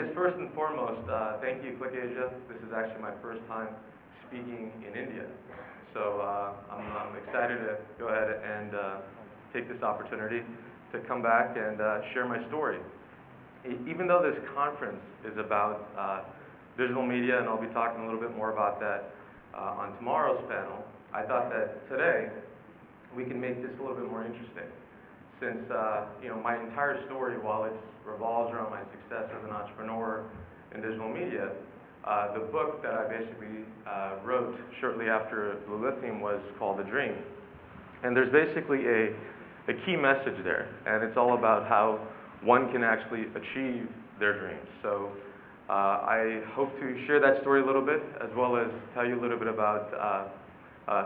guess first and foremost, thank you, Click Asia. This is actually my first time speaking in India. So I'm excited to go ahead and take this opportunity to come back and share my story. Even though this conference is about digital media, and I'll be talking a little bit more about that on tomorrow's panel, I thought that today we can make this a little bit more interesting. Since my entire story, while it revolves around my success as an entrepreneur in digital media, the book that I basically wrote shortly after Blue Lithium was called The Dream. And there's basically a key message there, and it's all about how one can actually achieve their dreams. So I hope to share that story a little bit, as well as tell you a little bit about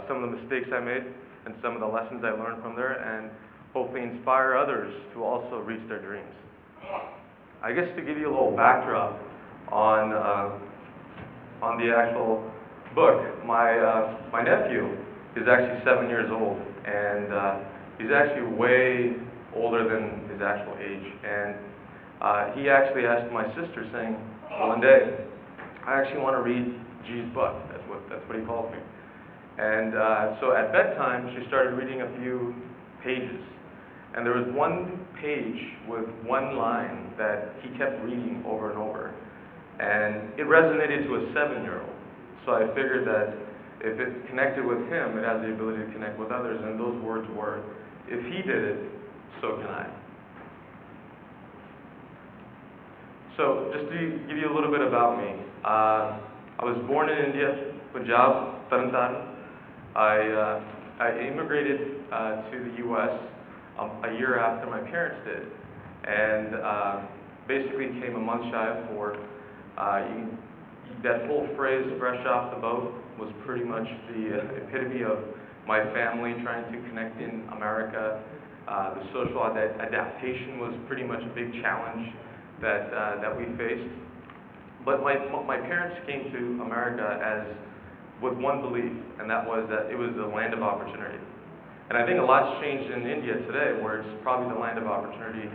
some of the mistakes I made and some of the lessons I learned from there, and hopefully inspire others to also reach their dreams. I guess to give you a little backdrop on the actual book, my nephew is actually 7 years old, and he's actually way older than his actual age. And he actually asked my sister, saying, one day, I actually want to read G's book. That's what he calls me. And so at bedtime, she started reading a few pages. And there was one page with one line that he kept reading over and over. And it resonated to a 7-year-old. So I figured that if it connected with him, it has the ability to connect with others. And those words were, if he did it, so can I. So just to give you a little bit about me, I was born in India, Punjab, Tarantan. I immigrated to the U.S. A year after my parents did, and basically came a month shy of 4. That whole phrase, fresh off the boat, was pretty much the epitome of my family trying to connect in America. The social adaptation was pretty much a big challenge that we faced. But my parents came to America with one belief, and that was that it was the land of opportunity. And I think a lot's changed in India today, where it's probably the land of opportunity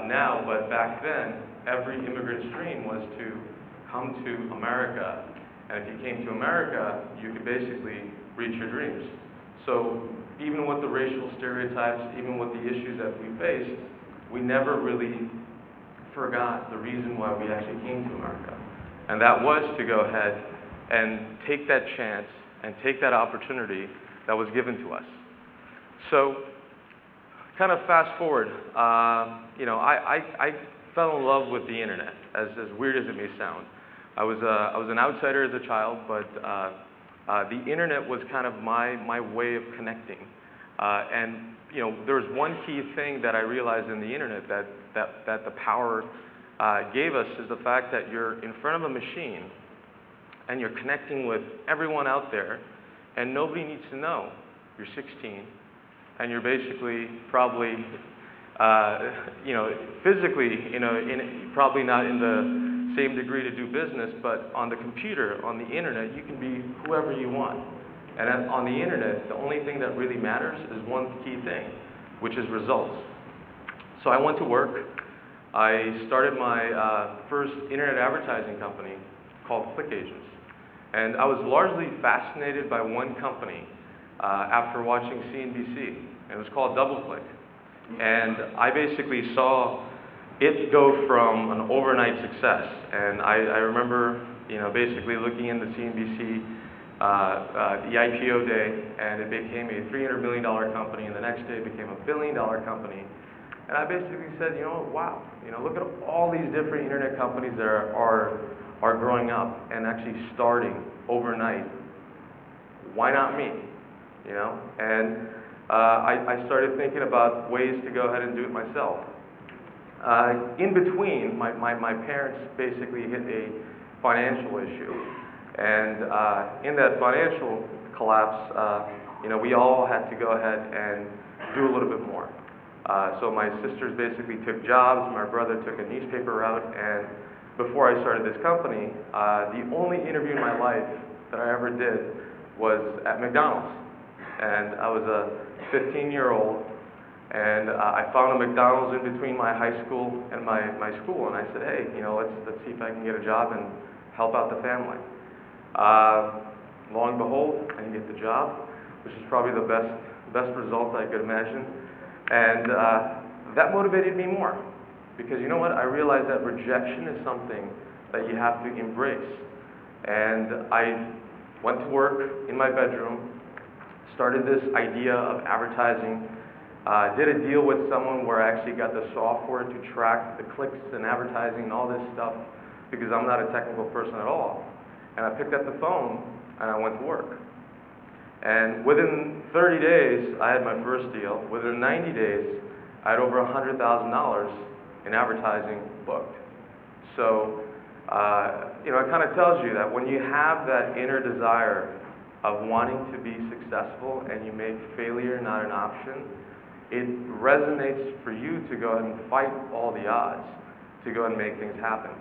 now, but back then, every immigrant's dream was to come to America. And if you came to America, you could basically reach your dreams. So even with the racial stereotypes, even with the issues that we faced, we never really forgot the reason why we actually came to America. And that was to go ahead and take that chance and take that opportunity that was given to us. So, kind of fast forward, I fell in love with the internet, as weird as it may sound. I was an outsider as a child, but the internet was kind of my way of connecting. And there was one key thing that I realized in the internet that the power gave us, is the fact that you're in front of a machine and you're connecting with everyone out there, and nobody needs to know you're 16. And you're basically probably, physically, probably not in the same degree to do business, but on the computer, on the internet, you can be whoever you want. And on the internet, the only thing that really matters is one key thing, which is results. So I went to work. I started my first internet advertising company called Click Agents. And I was largely fascinated by one company after watching CNBC. It was called DoubleClick. And I basically saw it go from an overnight success. And I remember, basically looking into CNBC, the IPO day, and it became a $300 million company, and the next day it became a $1 billion company. And I basically said, wow, look at all these different internet companies that are growing up and actually starting overnight. Why not me? And I started thinking about ways to go ahead and do it myself. In between, my parents basically hit a financial issue. And in that financial collapse, we all had to go ahead and do a little bit more. So my sisters basically took jobs, my brother took a newspaper route, and before I started this company, the only interview in my life that I ever did was at McDonald's. And I was a 15-year-old And I found a McDonald's in between my high school and my school, and I said, hey, you know, let's see if I can get a job and help out the family. Lo and behold, I didn't get the job, which is probably the best result I could imagine. And that motivated me more, because you know what? I realized that rejection is something that you have to embrace. And I went to work in my bedroom, started this idea of advertising, did a deal with someone where I actually got the software to track the clicks and advertising and all this stuff, because I'm not a technical person at all. And I picked up the phone and I went to work. And within 30 days, I had my first deal. Within 90 days, I had over $100,000 in advertising booked. So, you know, it kind of tells you that when you have that inner desire of wanting to be successful and you make failure not an option, it resonates for you to go ahead and fight all the odds, to go ahead and make things happen.